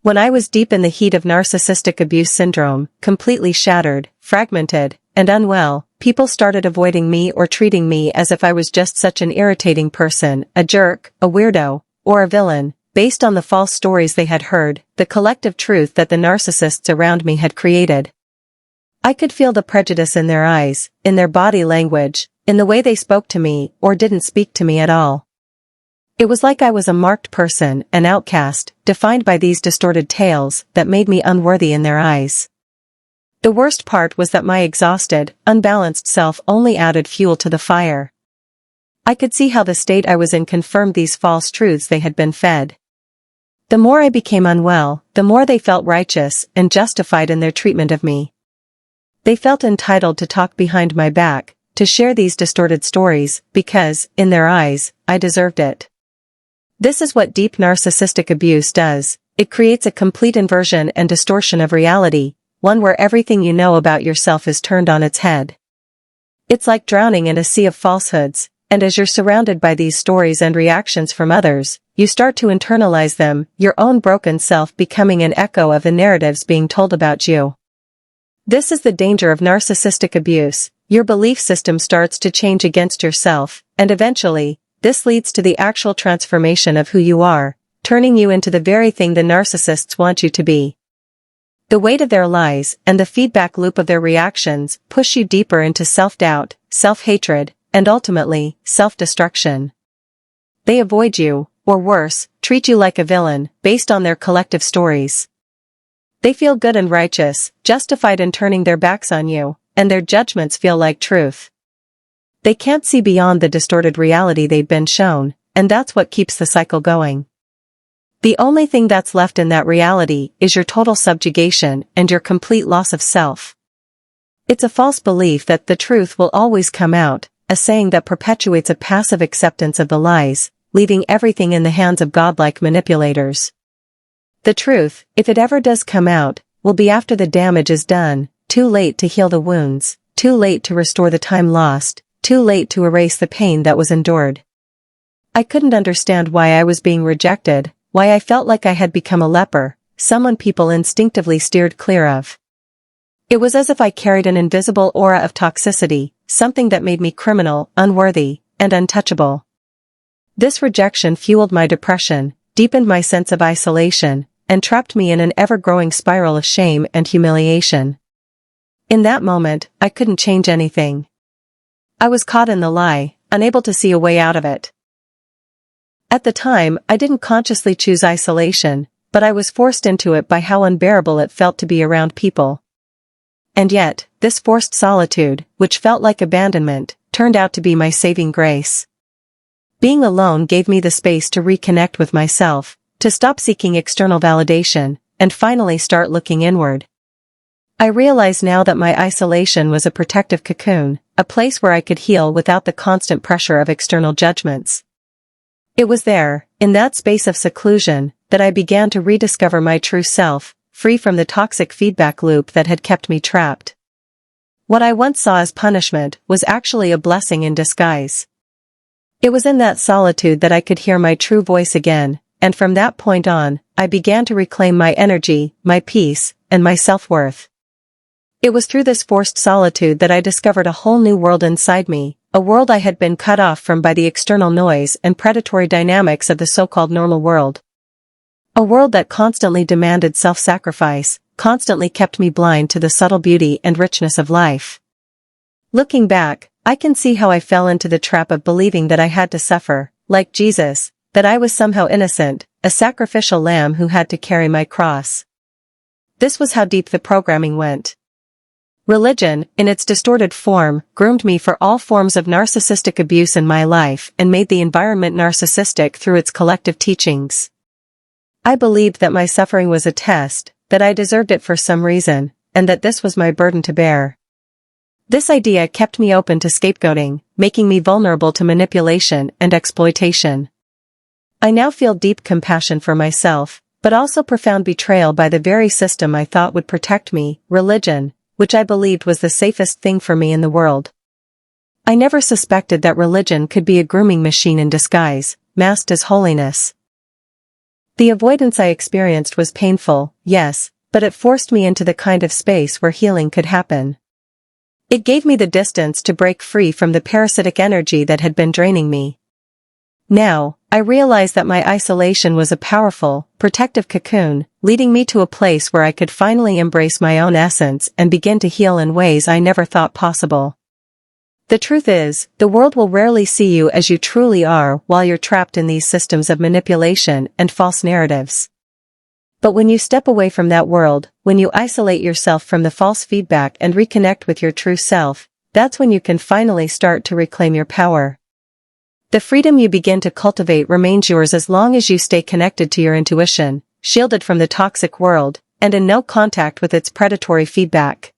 When I was deep in the heat of narcissistic abuse syndrome, completely shattered, fragmented, and unwell, people started avoiding me or treating me as if I was just such an irritating person, a jerk, a weirdo, or a villain, based on the false stories they had heard, the collective truth that the narcissists around me had created. I could feel the prejudice in their eyes, in their body language, in the way they spoke to me or didn't speak to me at all. It was like I was a marked person, an outcast, defined by these distorted tales that made me unworthy in their eyes. The worst part was that my exhausted, unbalanced self only added fuel to the fire. I could see how the state I was in confirmed these false truths they had been fed. The more I became unwell, the more they felt righteous and justified in their treatment of me. They felt entitled to talk behind my back, to share these distorted stories, because, in their eyes, I deserved it. This is what deep narcissistic abuse does. It creates a complete inversion and distortion of reality, one where everything you know about yourself is turned on its head. It's like drowning in a sea of falsehoods, and as you're surrounded by these stories and reactions from others, you start to internalize them, your own broken self becoming an echo of the narratives being told about you. This is the danger of narcissistic abuse. Your belief system starts to change against yourself, and eventually, this leads to the actual transformation of who you are, turning you into the very thing the narcissists want you to be. The weight of their lies and the feedback loop of their reactions push you deeper into self-doubt, self-hatred, and ultimately, self-destruction. They avoid you, or worse, treat you like a villain, based on their collective stories. They feel good and righteous, justified in turning their backs on you, and their judgments feel like truth. They can't see beyond the distorted reality they've been shown, and that's what keeps the cycle going. The only thing that's left in that reality is your total subjugation and your complete loss of self. It's a false belief that the truth will always come out, a saying that perpetuates a passive acceptance of the lies, leaving everything in the hands of godlike manipulators. The truth, if it ever does come out, will be after the damage is done, too late to heal the wounds, too late to restore the time lost, too late to erase the pain that was endured. I couldn't understand why I was being rejected, why I felt like I had become a leper, someone people instinctively steered clear of. It was as if I carried an invisible aura of toxicity, something that made me criminal, unworthy, and untouchable. This rejection fueled my depression, deepened my sense of isolation, and trapped me in an ever-growing spiral of shame and humiliation. In that moment, I couldn't change anything. I was caught in the lie, unable to see a way out of it. At the time, I didn't consciously choose isolation, but I was forced into it by how unbearable it felt to be around people. And yet, this forced solitude, which felt like abandonment, turned out to be my saving grace. Being alone gave me the space to reconnect with myself, to stop seeking external validation, and finally start looking inward. I realize now that my isolation was a protective cocoon, a place where I could heal without the constant pressure of external judgments. It was there, in that space of seclusion, that I began to rediscover my true self, free from the toxic feedback loop that had kept me trapped. What I once saw as punishment was actually a blessing in disguise. It was in that solitude that I could hear my true voice again, and from that point on, I began to reclaim my energy, my peace, and my self-worth. It was through this forced solitude that I discovered a whole new world inside me, a world I had been cut off from by the external noise and predatory dynamics of the so-called normal world. A world that constantly demanded self-sacrifice, constantly kept me blind to the subtle beauty and richness of life. Looking back, I can see how I fell into the trap of believing that I had to suffer, like Jesus, that I was somehow innocent, a sacrificial lamb who had to carry my cross. This was how deep the programming went. Religion, in its distorted form, groomed me for all forms of narcissistic abuse in my life and made the environment narcissistic through its collective teachings. I believed that my suffering was a test, that I deserved it for some reason, and that this was my burden to bear. This idea kept me open to scapegoating, making me vulnerable to manipulation and exploitation. I now feel deep compassion for myself, but also profound betrayal by the very system I thought would protect me, religion, which I believed was the safest thing for me in the world. I never suspected that religion could be a grooming machine in disguise, masked as holiness. The avoidance I experienced was painful, yes, but it forced me into the kind of space where healing could happen. It gave me the distance to break free from the parasitic energy that had been draining me. Now, I realize that my isolation was a powerful, protective cocoon, leading me to a place where I could finally embrace my own essence and begin to heal in ways I never thought possible. The truth is, the world will rarely see you as you truly are while you're trapped in these systems of manipulation and false narratives. But when you step away from that world, when you isolate yourself from the false feedback and reconnect with your true self, that's when you can finally start to reclaim your power. The freedom you begin to cultivate remains yours as long as you stay connected to your intuition, shielded from the toxic world, and in no contact with its predatory feedback.